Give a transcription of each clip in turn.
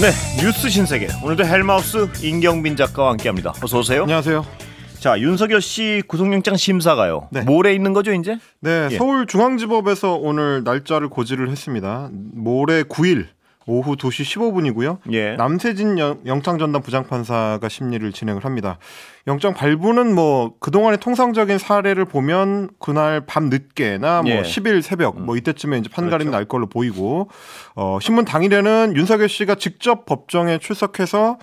네, 뉴스 신세계. 오늘도 헬마우스 임경빈 작가와 함께합니다. 어서 오세요. 안녕하세요. 자, 윤석열 씨 구속영장 심사가요. 네. 모레 있는 거죠, 이제? 네, 예. 서울중앙지법에서 오늘 날짜를 고지를 했습니다. 모레 9일 오후 2시 15분이고요. 예. 남세진 영장전담 부장판사가 심리를 진행을 합니다. 영장 발부는 뭐 그동안의 통상적인 사례를 보면 그날 밤 늦게나 뭐 예. 10일 새벽 뭐 이때쯤에 이제 판가름이 그렇죠. 날 걸로 보이고 신문 당일에는 윤석열 씨가 직접 법정에 출석해서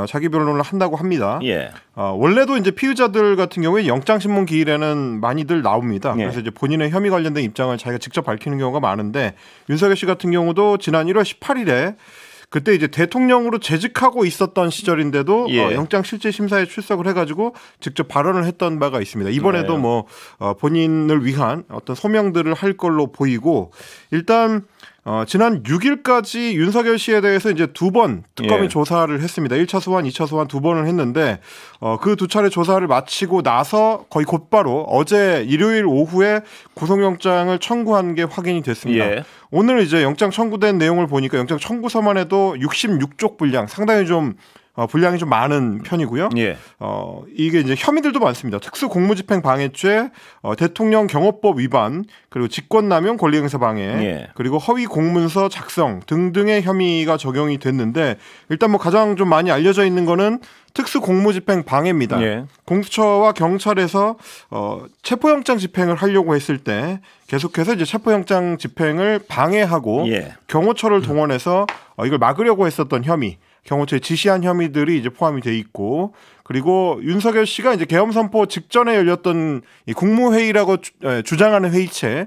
자기 변론을 한다고 합니다. 예. 원래도 이제 피의자들 같은 경우에 영장신문 기일에는 많이들 나옵니다. 예. 그래서 이제 본인의 혐의 관련된 입장을 자기가 직접 밝히는 경우가 많은데 윤석열 씨 같은 경우도 지난 1월 18일에 그때 이제 대통령으로 재직하고 있었던 시절인데도 예. 영장 실질 심사에 출석을 해가지고 직접 발언을 했던 바가 있습니다. 이번에도 네. 뭐 본인을 위한 어떤 소명들을 할 걸로 보이고 일단 지난 6일까지 윤석열 씨에 대해서 이제 두 번 특검이 예. 조사를 했습니다. 1차 소환, 2차 소환 두 번을 했는데 그 두 차례 조사를 마치고 나서 거의 곧바로 어제 일요일 오후에 구속영장을 청구한 게 확인이 됐습니다. 예. 오늘 이제 영장 청구된 내용을 보니까 영장 청구서만 해도 66쪽 분량, 상당히 좀 분량이 좀 많은 편이고요. 예. 이게 이제 혐의들도 많습니다. 특수공무집행 방해죄, 대통령 경호법 위반, 그리고 직권남용 권리행사 방해, 예. 그리고 허위 공문서 작성 등등의 혐의가 적용이 됐는데 일단 뭐 가장 좀 많이 알려져 있는 거는 특수공무집행 방해입니다. 예. 공수처와 경찰에서 체포영장 집행을 하려고 했을 때 계속해서 이제 체포영장 집행을 방해하고 예. 경호처를 동원해서 이걸 막으려고 했었던 혐의. 경호처에 지시한 혐의들이 이제 포함이 돼 있고 그리고 윤석열 씨가 이제 계엄 선포 직전에 열렸던 이 국무회의라고 주장하는 회의체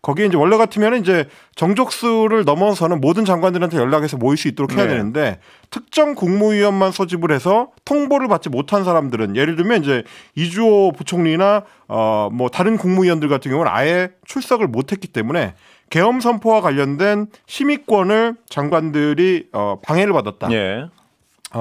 거기에 이제 원래 같으면 이제 정족수를 넘어서는 모든 장관들한테 연락해서 모일 수 있도록 해야 네. 되는데 특정 국무위원만 소집을 해서 통보를 받지 못한 사람들은 예를 들면 이제 이주호 부총리나 뭐 다른 국무위원들 같은 경우는 아예 출석을 못했기 때문에 계엄 선포와 관련된 심의권을 장관들이 방해를 받았다. 예.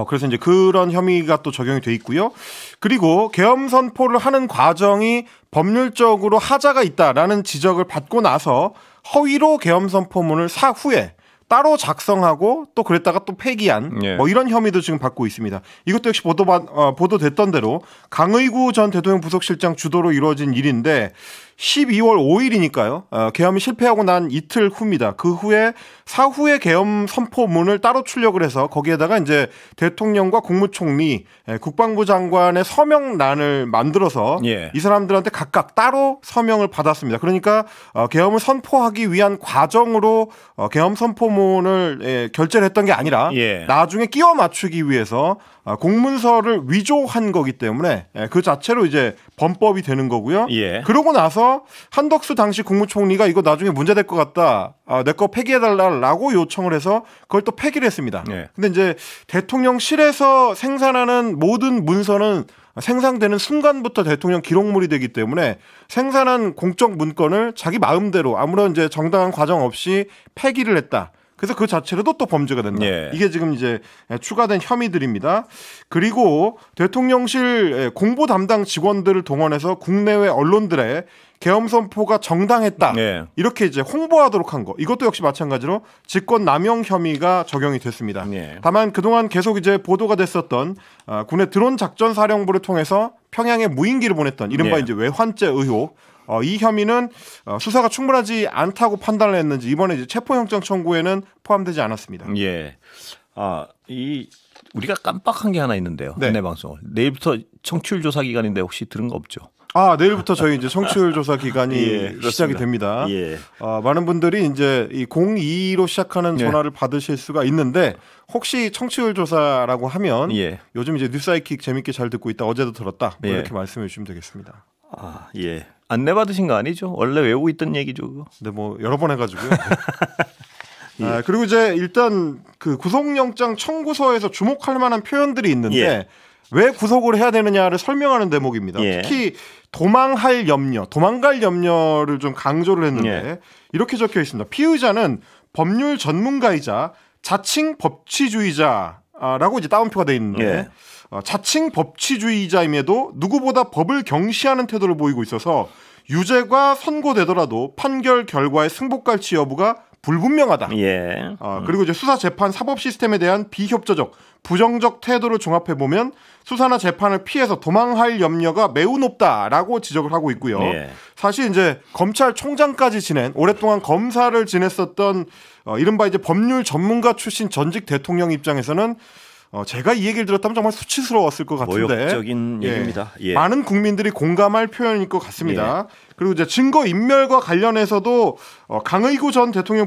그래서 이제 그런 혐의가 또 적용이 돼 있고요. 그리고 계엄 선포를 하는 과정이 법률적으로 하자가 있다라는 지적을 받고 나서 허위로 계엄 선포문을 사후에 따로 작성하고 또 그랬다가 또 폐기한 예. 뭐 이런 혐의도 지금 받고 있습니다. 이것도 역시 보도됐던 대로 강의구 전 대통령 부속실장 주도로 이루어진 일인데 12월 5일이니까요. 계엄이 실패하고 난 이틀 후입니다. 그 후에 사후에 계엄 선포문을 따로 출력을 해서 거기에다가 이제 대통령과 국무총리, 국방부 장관의 서명란을 만들어서 예. 이 사람들한테 각각 따로 서명을 받았습니다. 그러니까 계엄을 선포하기 위한 과정으로 계엄 선포문을 결제를 했던 게 아니라 예. 나중에 끼워 맞추기 위해서 공문서를 위조한 거기 때문에 그 자체로 이제 범법이 되는 거고요. 예. 그러고 나서 한덕수 당시 국무총리가 이거 나중에 문제될 것 같다. 내 거 폐기해달라고 요청을 해서 그걸 또 폐기를 했습니다. 예. 근데 이제 대통령실에서 생산하는 모든 문서는 생산되는 순간부터 대통령 기록물이 되기 때문에 생산한 공적 문건을 자기 마음대로 아무런 이제 정당한 과정 없이 폐기를 했다. 그래서 그 자체로도 또 범죄가 된다. 예. 이게 지금 이제 추가된 혐의들입니다. 그리고 대통령실 공보 담당 직원들을 동원해서 국내외 언론들의 계엄 선포가 정당했다. 예. 이렇게 이제 홍보하도록 한 거. 이것도 역시 마찬가지로 직권 남용 혐의가 적용이 됐습니다. 예. 다만 그동안 계속 이제 보도가 됐었던 군의 드론 작전 사령부를 통해서 평양에 무인기를 보냈던 이른바 예. 이제 외환죄 의혹. 이 혐의는 수사가 충분하지 않다고 판단을 했는지 이번에 이제 체포영장 청구에는 포함되지 않았습니다. 예. 우리가 깜빡한 게 하나 있는데요. 네. 안내 방송을. 내일부터 청취율 조사 기간인데 혹시 들은 거 없죠? 내일부터 저희 이제 청취율 조사 기간이 예, 시작이 됩니다. 예. 많은 분들이 이제 이 02로 시작하는 예. 전화를 받으실 수가 있는데 혹시 청취율 조사라고 하면 예. 요즘 이제 뉴스아이킥 재밌게 잘 듣고 있다. 어제도 들었다. 뭐 예. 이렇게 말씀해 주시면 되겠습니다. 예. 안내 받으신 거 아니죠? 원래 외우고 있던 얘기죠, 그거. 네, 뭐 여러 번 해가지고요. 예. 그리고 이제 일단 그 구속영장 청구서에서 주목할 만한 표현들이 있는데 예. 왜 구속을 해야 되느냐를 설명하는 대목입니다. 예. 특히 도망갈 염려를 좀 강조를 했는데 예. 이렇게 적혀 있습니다. 피의자는 법률 전문가이자 자칭 법치주의자라고 이제 따옴표가 돼 있는데 예. 자칭 법치주의자임에도 누구보다 법을 경시하는 태도를 보이고 있어서 유죄가 선고되더라도 판결 결과의 승복갈치 여부가 불분명하다. 예. 그리고 이제 수사 재판 사법 시스템에 대한 비협조적, 부정적 태도를 종합해 보면 수사나 재판을 피해서 도망할 염려가 매우 높다라고 지적을 하고 있고요. 예. 사실 이제 검찰총장까지 지낸 오랫동안 검사를 지냈었던 이른바 이제 법률 전문가 출신 전직 대통령 입장에서는 제가 이 얘기를 들었다면 정말 수치스러웠을 것 같은데 모욕적인 얘기입니다. 예. 많은 국민들이 공감할 표현일 것 같습니다. 예. 그리고 이제 증거 인멸과 관련해서도 강의구 전 대통령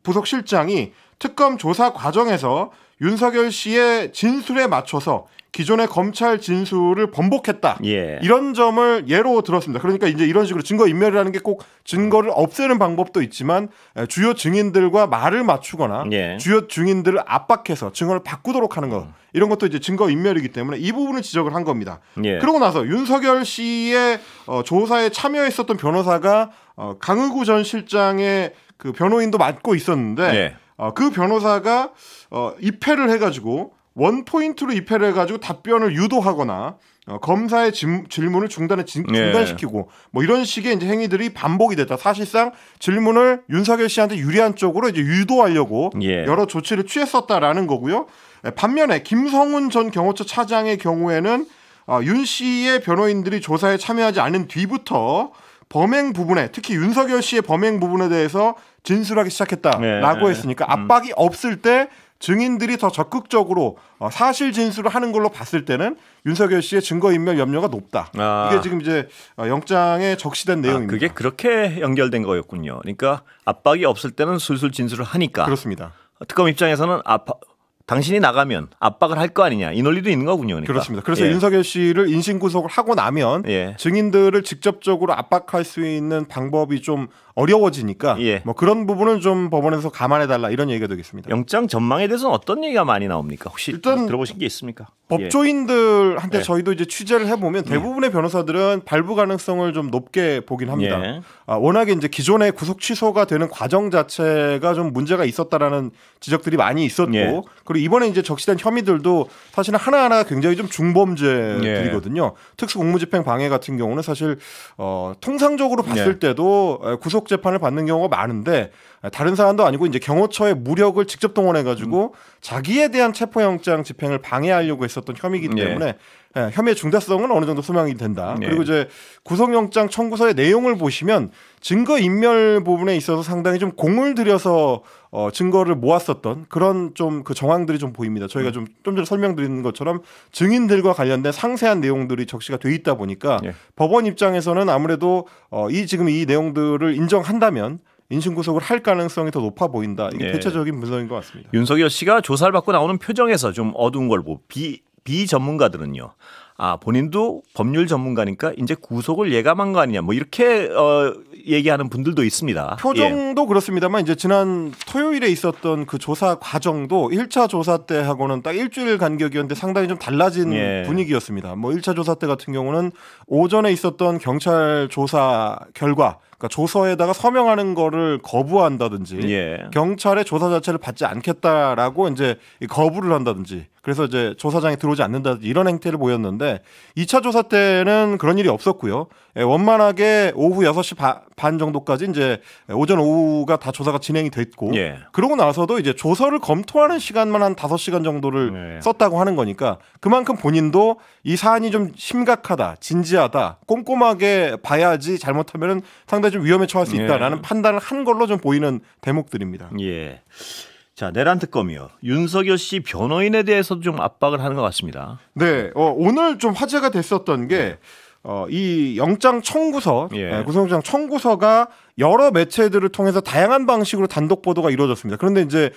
부속실장이 특검 조사 과정에서 윤석열 씨의 진술에 맞춰서 기존의 검찰 진술을 번복했다. 예. 이런 점을 예로 들었습니다. 그러니까 이제 이런 식으로 증거 인멸이라는 게 꼭 증거를 없애는 방법도 있지만 주요 증인들과 말을 맞추거나 예. 주요 증인들을 압박해서 증언을 바꾸도록 하는 것 이런 것도 이제 증거 인멸이기 때문에 이 부분을 지적을 한 겁니다. 예. 그러고 나서 윤석열 씨의 조사에 참여했었던 변호사가 강의구 전 실장의 그 변호인도 맡고 있었는데 예. 그 변호사가 입회를 해가지고 원포인트로 입회를 해가지고 답변을 유도하거나 검사의 질문을 중단시키고 뭐 이런 식의 이제 행위들이 반복이 됐다. 사실상 질문을 윤석열 씨한테 유리한 쪽으로 이제 유도하려고 예. 여러 조치를 취했었다라는 거고요. 반면에 김성훈 전 경호처 차장의 경우에는 윤 씨의 변호인들이 조사에 참여하지 않은 뒤부터 범행 부분에 특히 윤석열 씨의 범행 부분에 대해서 진술하기 시작했다라고 했으니까 압박이 없을 때 증인들이 더 적극적으로 사실 진술을 하는 걸로 봤을 때는 윤석열 씨의 증거인멸 염려가 높다. 이게 지금 이제 영장에 적시된 내용입니다. 그게 그렇게 연결된 거였군요. 그러니까 압박이 없을 때는 술술 진술을 하니까. 그렇습니다. 특검 입장에서는 당신이 나가면 압박을 할 거 아니냐 이 논리도 있는 거군요. 그러니까. 그렇습니다. 그래서 윤석열 씨를 인신구속을 하고 나면 증인들을 직접적으로 압박할 수 있는 방법이 좀 어려워지니까 뭐 그런 부분은 좀 법원에서 감안해달라 이런 얘기가 되겠습니다. 영장 전망에 대해서는 어떤 얘기가 많이 나옵니까? 혹시 일단 들어보신 게 있습니까? 법조인들한테 저희도 이제 취재를 해보면 대부분의 변호사들은 발부 가능성을 좀 높게 보긴 합니다. 워낙에 이제 기존에 구속 취소가 되는 과정 자체가 좀 문제가 있었다라는 지적들이 많이 있었고 그리고 이번에 이제 적시된 혐의들도 사실은 하나하나 굉장히 좀 중범죄들이거든요. 특수공무집행 방해 같은 경우는 사실 통상적으로 봤을 때도 구속 재판을 받는 경우가 많은데 다른 사안도 아니고 이제 경호처의 무력을 직접 동원해가지고 자기에 대한 체포영장 집행을 방해하려고 했었던 혐의이기 때문에 혐의의 중대성은 어느 정도 소명이 된다. 그리고 이제 구속영장 청구서의 내용을 보시면 증거 인멸 부분에 있어서 상당히 좀 공을 들여서 증거를 모았었던 그런 좀 그 정황들이 좀 보입니다. 저희가 좀 전에 설명드리는 것처럼 증인들과 관련된 상세한 내용들이 적시가 돼 있다 보니까 법원 입장에서는 아무래도 지금 이 내용들을 인정한다면 인신구속을 할 가능성이 더 높아 보인다. 이게 대체적인 분석인 것 같습니다. 윤석열 씨가 조사를 받고 나오는 표정에서 좀 어두운 걸 보고 비전문가들은요. 본인도 법률 전문가니까 이제 구속을 예감한 거 아니냐 뭐 이렇게 얘기하는 분들도 있습니다. 표정도 그렇습니다만 이제 지난 토요일에 있었던 그 조사 과정도 1차 조사 때하고는 딱 일주일 간격이었는데 상당히 좀 달라진 분위기였습니다. 뭐 1차 조사 때 같은 경우는 오전에 있었던 경찰 조사 결과 그러니까 조서에다가 서명하는 거를 거부한다든지 경찰의 조사 자체를 받지 않겠다라고 이제 거부를 한다든지 그래서 이제 조사장에 들어오지 않는다든지 이런 행태를 보였는데 2차 조사 때는 그런 일이 없었고요. 원만하게 오후 6시 반 정도까지 이제 오전 오후가 다 조사가 진행이 됐고 그러고 나서도 이제 조서를 검토하는 시간만 한 5시간 정도를 썼다고 하는 거니까 그만큼 본인도 이 사안이 좀 심각하다, 진지하다, 꼼꼼하게 봐야지 잘못하면은 상당히 좀 위험에 처할 수 있다라는 판단을 한 걸로 좀 보이는 대목들입니다. 자, 내란 특검이요. 윤석열 씨 변호인에 대해서도 좀 압박을 하는 것 같습니다. 네, 오늘 좀 화제가 됐었던 게 이 영장 청구서, 구속영장 청구서가 여러 매체들을 통해서 다양한 방식으로 단독 보도가 이루어졌습니다. 그런데 이제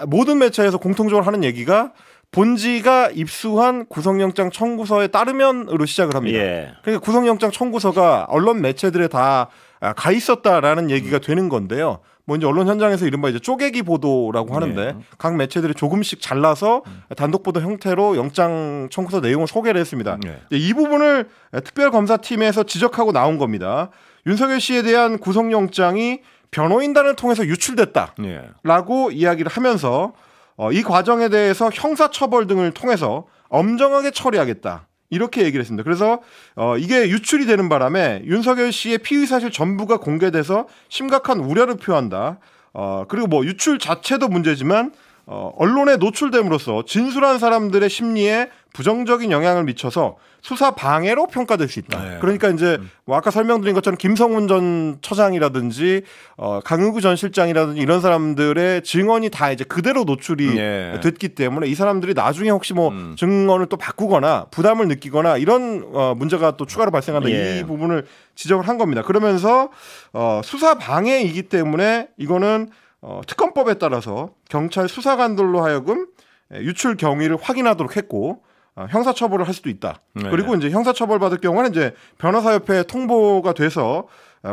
모든 매체에서 공통적으로 하는 얘기가 본지가 입수한 구속영장 청구서에 따르면으로 시작을 합니다. 그러니까 구속영장 청구서가 언론 매체들에 다 가 있었다라는 얘기가 되는 건데요. 뭐 이제 언론 현장에서 이른바 이제 쪼개기 보도라고 하는데 각 매체들이 조금씩 잘라서 단독 보도 형태로 영장 청구서 내용을 소개를 했습니다. 이 부분을 특별검사팀에서 지적하고 나온 겁니다. 윤석열 씨에 대한 구속영장이 변호인단을 통해서 유출됐다라고 이야기를 하면서 이 과정에 대해서 형사처벌 등을 통해서 엄정하게 처리하겠다. 이렇게 얘기를 했습니다. 그래서 이게 유출이 되는 바람에 윤석열 씨의 피의 사실 전부가 공개돼서 심각한 우려를 표한다. 그리고 뭐 유출 자체도 문제지만 언론에 노출됨으로써 진술한 사람들의 심리에 부정적인 영향을 미쳐서 수사 방해로 평가될 수 있다. 네. 그러니까 이제 뭐 아까 설명드린 것처럼 김성훈 전 처장이라든지 강의구 전 실장이라든지 이런 사람들의 증언이 다 이제 그대로 노출이 됐기 때문에 이 사람들이 나중에 혹시 뭐 증언을 또 바꾸거나 부담을 느끼거나 이런 문제가 또 추가로 발생한다. 이 부분을 지적을 한 겁니다. 그러면서 수사 방해이기 때문에 이거는 특검법에 따라서 경찰 수사관들로 하여금 유출 경위를 확인하도록 했고 형사처벌을 할 수도 있다. 그리고 이제 형사처벌 받을 경우는 이제 변호사협회에 통보가 돼서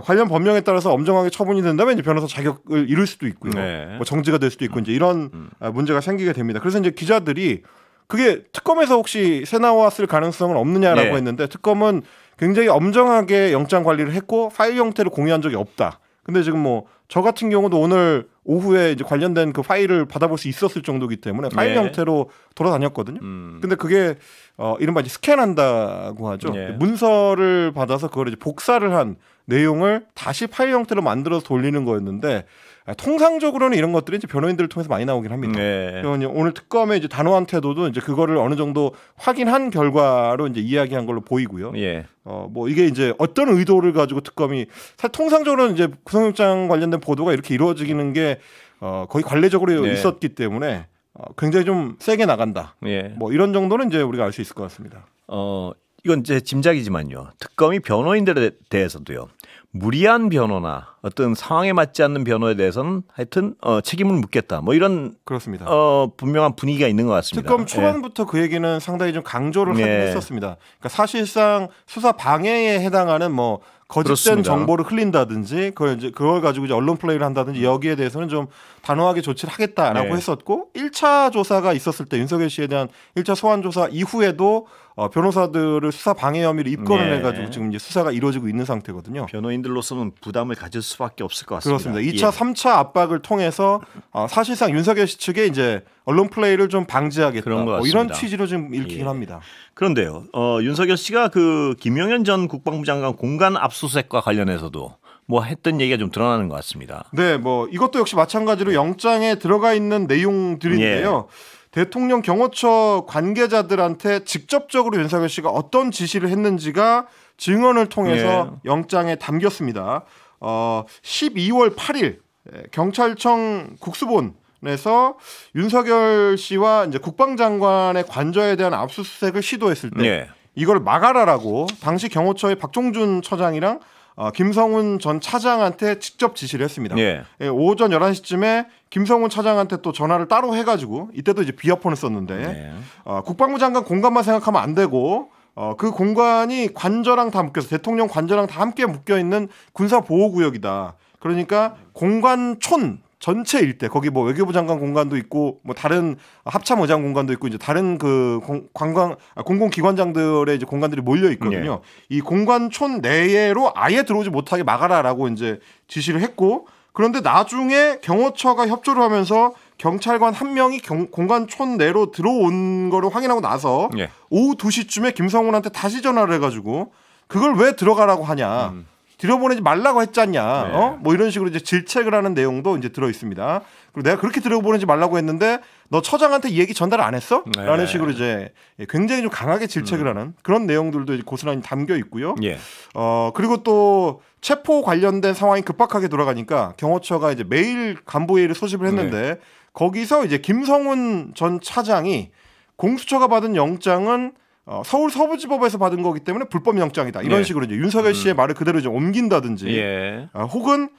관련 법령에 따라서 엄정하게 처분이 된다면 이제 변호사 자격을 잃을 수도 있고요. 뭐 정지가 될 수도 있고 이제 이런 문제가 생기게 됩니다. 그래서 이제 기자들이 그게 특검에서 혹시 새 나왔을 가능성은 없느냐라고 했는데 특검은 굉장히 엄정하게 영장 관리를 했고 파일 형태를 공유한 적이 없다. 근데 지금 뭐 저 같은 경우도 오늘 오후에 이제 관련된 그 파일을 받아볼 수 있었을 정도이기 때문에 파일 형태로 돌아다녔거든요. 근데 그게 이른바 이제 스캔한다고 하죠. 문서를 받아서 그걸 이제 복사를 한 내용을 다시 파일 형태로 만들어서 돌리는 거였는데 통상적으로는 이런 것들이 이제 변호인들을 통해서 많이 나오긴 합니다. 오늘 특검의 이제 단호한 태도도 이제 그거를 어느 정도 확인한 결과로 이제 이야기한 걸로 보이고요. 뭐 이게 이제 어떤 의도를 가지고 특검이 사실 통상적으로는 이제 구속영장 관련된 보도가 이렇게 이루어지는 게 거의 관례적으로 있었기 때문에 굉장히 좀 세게 나간다. 뭐 이런 정도는 이제 우리가 알 수 있을 것 같습니다. 이건 제 짐작이지만요. 특검이 변호인들에 대해서도요. 무리한 변호나 어떤 상황에 맞지 않는 변호에 대해서는 하여튼 책임을 묻겠다. 뭐 이런 그렇습니다. 분명한 분위기가 있는 것 같습니다. 특검 초반부터 그 얘기는 상당히 좀 강조를 하긴 했었습니다. 그러니까 사실상 수사 방해에 해당하는 뭐 거짓된 그렇습니다. 정보를 흘린다든지 그걸 가지고 이제 언론 플레이를 한다든지 여기에 대해서는 좀 단호하게 조치를 하겠다라고 했었고 1차 조사가 있었을 때 윤석열 씨에 대한 1차 소환 조사 이후에도 변호사들을 수사 방해 혐의로 입건을 해가지고 지금 이제 수사가 이루어지고 있는 상태거든요. 변호인들로서는 부담을 가질 수밖에 없을 것 같습니다. 그렇습니다. 2차, 3차 압박을 통해서 사실상 윤석열 씨 측에 이제 언론 플레이를 좀 방지하겠다. 그런 것 같습니다. 이런 취지로 좀 읽히긴 합니다. 그런데요, 윤석열 씨가 그 김용현 전 국방부 장관 공간 압수수색과 관련해서도 뭐 했던 얘기가 좀 드러나는 것 같습니다. 네, 뭐 이것도 역시 마찬가지로 영장에 들어가 있는 내용들인데요. 대통령 경호처 관계자들한테 직접적으로 윤석열 씨가 어떤 지시를 했는지가 증언을 통해서 영장에 담겼습니다. 12월 8일 경찰청 국수본에서 윤석열 씨와 이제 국방장관의 관저에 대한 압수수색을 시도했을 때 이걸 막아라라고 당시 경호처의 박종준 처장이랑 김성훈 전 차장한테 직접 지시를 했습니다. 오전 11시쯤에 김성훈 차장한테 또 전화를 따로 해가지고 이때도 이제 비어폰을 썼는데 국방부 장관 공간만 생각하면 안 되고 그 공간이 관저랑 다 묶여서 대통령 관저랑 다 함께 묶여있는 군사보호구역이다. 그러니까 공관촌 전체 일대 거기 뭐 외교부 장관 공간도 있고 뭐 다른 합참 의장 공간도 있고 이제 다른 그 공공기관장들의 이제 공간들이 몰려 있거든요. 이 공관촌 내로 아예 들어오지 못하게 막아라라고 이제 지시를 했고 그런데 나중에 경호처가 협조를 하면서 경찰관 한 명이 공관촌 내로 들어온 거를 확인하고 나서 오후 2시쯤에 김성훈한테 다시 전화를 해가지고 그걸 왜 들어가라고 하냐. 들여보내지 말라고 했잖냐. 뭐 이런 식으로 이제 질책을 하는 내용도 이제 들어 있습니다. 그리고 내가 그렇게 들여보내지 말라고 했는데 너 처장한테 이 얘기 전달 안 했어? 라는 식으로 이제 굉장히 좀 강하게 질책을 하는 그런 내용들도 이제 고스란히 담겨 있고요. 그리고 또 체포 관련된 상황이 급박하게 돌아가니까 경호처가 이제 매일 간부회의를 소집을 했는데 거기서 이제 김성훈 전 차장이 공수처가 받은 영장은 서울 서부지법에서 받은 거기 때문에 불법 영장이다. 이런 식으로 이제 윤석열 씨의 말을 그대로 이제 옮긴다든지 혹은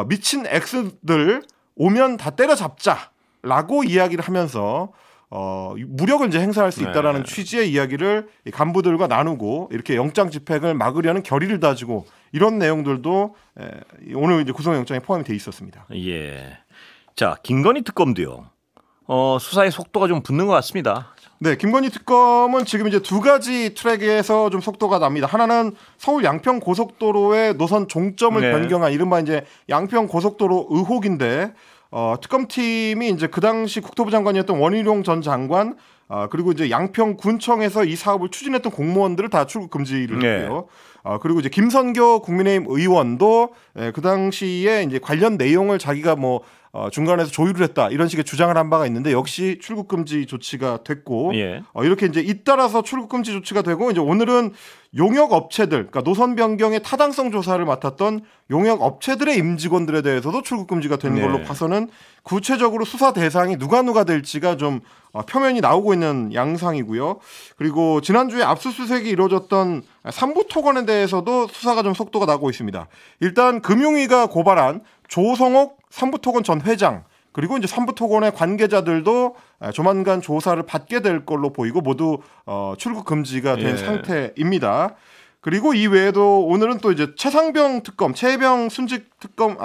미친 X들 오면 다 때려잡자라고 이야기를 하면서 무력을 이제 행사할 수 있다라는 취지의 이야기를 간부들과 나누고 이렇게 영장 집행을 막으려는 결의를 다지고 이런 내용들도 오늘 이제 구속영장에 포함이 돼 있었습니다. 자, 김건희 특검도요. 수사의 속도가 좀 붙는 것 같습니다. 네, 김건희 특검은 지금 이제 두 가지 트랙에서 좀 속도가 납니다. 하나는 서울 양평 고속도로의 노선 종점을 변경한 이른바 이제 양평 고속도로 의혹인데 특검팀이 이제 그 당시 국토부 장관이었던 원희룡 전 장관 그리고 이제 양평군청에서 이 사업을 추진했던 공무원들을 다 출국 금지를 했고요. 그리고 이제 김선교 국민의힘 의원도 그 당시에 이제 관련 내용을 자기가 뭐 중간에서 조율을 했다 이런 식의 주장을 한 바가 있는데 역시 출국 금지 조치가 됐고 예. 이렇게 이제 잇따라서 출국 금지 조치가 되고 이제 오늘은 용역 업체들, 그러니까 노선 변경의 타당성 조사를 맡았던 용역 업체들의 임직원들에 대해서도 출국 금지가 된 걸로 봐서는 구체적으로 수사 대상이 누가 될지가 좀 표면이 나오고 있는 양상이고요. 그리고 지난주에 압수수색이 이루어졌던 삼부토건에 대해서도 수사가 좀 속도가 나고 있습니다. 일단 금융위가 고발한 조성옥 삼부토건 전 회장 그리고 이제 삼부토건의 관계자들도 조만간 조사를 받게 될 걸로 보이고 모두 출국 금지가 된 상태입니다. 그리고 이 외에도 오늘은 또 이제 최상병 특검, 최해병 순직 특검,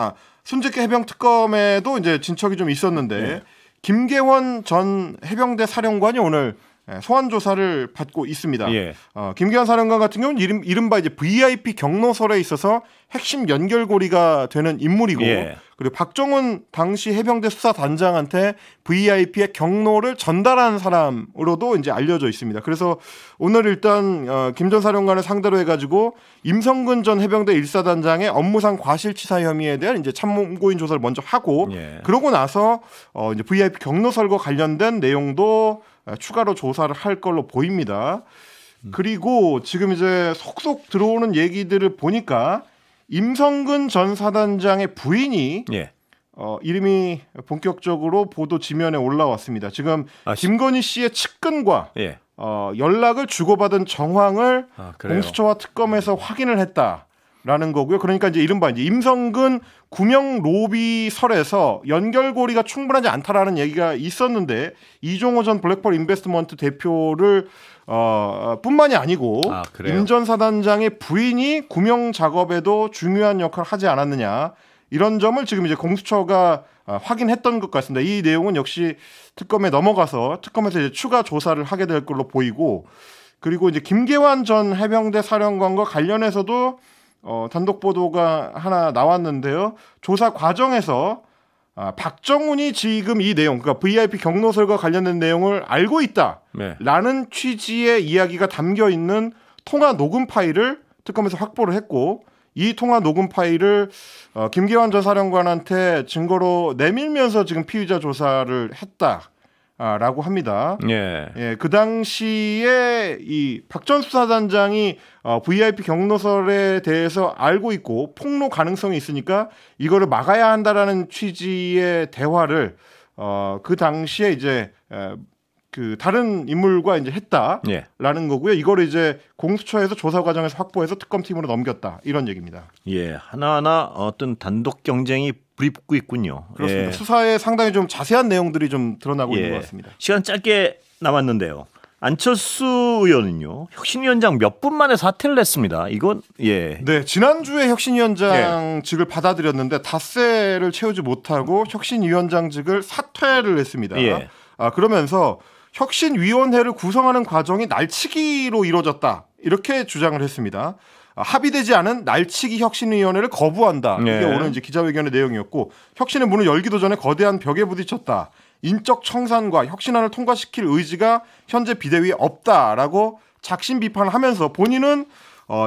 순직 해병 특검에도 이제 진척이 좀 있었는데 김계원 전 해병대 사령관이 오늘 소환 조사를 받고 있습니다. 김계원 사령관 같은 경우는 이른바 이제 VIP 경로설에 있어서 핵심 연결고리가 되는 인물이고, 그리고 박정훈 당시 해병대 수사단장한테 VIP의 경로를 전달한 사람으로도 이제 알려져 있습니다. 그래서 오늘 일단 김 전 사령관을 상대로 해가지고 임성근 전 해병대 1사단장의 업무상 과실치사 혐의에 대한 이제 참고인 조사를 먼저 하고, 그러고 나서 이제 VIP 경로설과 관련된 내용도 추가로 조사를 할 걸로 보입니다. 그리고 지금 이제 속속 들어오는 얘기들을 보니까 임성근 전 사단장의 부인이 이름이 본격적으로 보도 지면에 올라왔습니다. 지금 김건희 씨의 측근과 연락을 주고받은 정황을 공수처와 특검에서 확인을 했다라는 거고요. 그러니까 이제 이른바 이제 임성근 구명 로비설에서 연결고리가 충분하지 않다라는 얘기가 있었는데 이종호 전 블랙펄 인베스트먼트 대표를 뿐만이 아니고 임 전 사단장의 부인이 구명 작업에도 중요한 역할을 하지 않았느냐 이런 점을 지금 이제 공수처가 확인했던 것 같습니다. 이 내용은 역시 특검에 넘어가서 특검에서 이제 추가 조사를 하게 될 걸로 보이고, 그리고 이제 김계환 전 해병대 사령관과 관련해서도 단독 보도가 하나 나왔는데요. 조사 과정에서 박정훈이 지금 이 내용, 그러니까 VIP 경로설과 관련된 내용을 알고 있다라는 취지의 이야기가 담겨 있는 통화 녹음 파일을 특검에서 확보를 했고, 이 통화 녹음 파일을 김계환 전 사령관한테 증거로 내밀면서 지금 피의자 조사를 했다라고 합니다. 그 당시에 이 박 전 수사단장이 VIP 경로설에 대해서 알고 있고 폭로 가능성이 있으니까 이거를 막아야 한다라는 취지의 대화를 그 당시에 이제 그 다른 인물과 이제 했다라는 거고요. 이거를 이제 공수처에서 조사 과정에서 확보해서 특검팀으로 넘겼다 이런 얘기입니다. 하나하나 어떤 단독 경쟁이 불이 붙고 있군요. 그렇습니다. 수사에 상당히 좀 자세한 내용들이 좀 드러나고 있는 것 같습니다. 시간 짧게 남았는데요. 안철수 의원은요, 혁신위원장 몇 분 만에 사퇴를 했습니다. 이건 네, 지난주에 혁신위원장직을 받아들였는데 닷새를 채우지 못하고 혁신위원장직을 사퇴를 했습니다. 그러면서 혁신위원회를 구성하는 과정이 날치기로 이루어졌다 이렇게 주장을 했습니다. 합의되지 않은 날치기 혁신위원회를 거부한다. 이게 오늘 이제 기자회견의 내용이었고, 혁신의 문을 열기도 전에 거대한 벽에 부딪혔다. 인적 청산과 혁신안을 통과시킬 의지가 현재 비대위에 없다라고 작심 비판을 하면서 본인은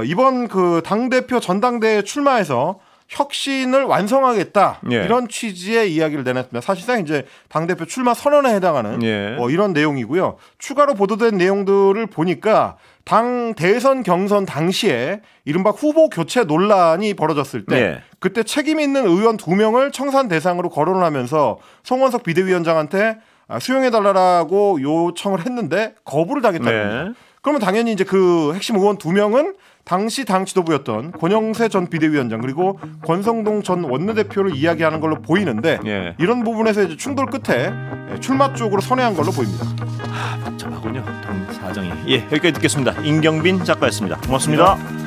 이번 그 당대표 전당대회에 출마해서 혁신을 완성하겠다 이런 취지의 이야기를 내놨습니다. 사실상 이제 당대표 출마 선언에 해당하는 이런 내용이고요. 추가로 보도된 내용들을 보니까 당 대선 경선 당시에 이른바 후보 교체 논란이 벌어졌을 때 그때 책임 있는 의원 2명을 청산 대상으로 거론을 하면서 송원석 비대위원장한테 수용해달라고 요청을 했는데 거부를 당했다는 거죠. 그러면 당연히 이제 그 핵심 의원 2명은 당시 당 지도부였던 권영세 전 비대위원장 그리고 권성동 전 원내대표를 이야기하는 걸로 보이는데 이런 부분에서 이제 충돌 끝에 출마 쪽으로 선회한 걸로 보입니다. 복잡하군요. 당 사정이. 여기까지 듣겠습니다. 임경빈 작가였습니다. 고맙습니다.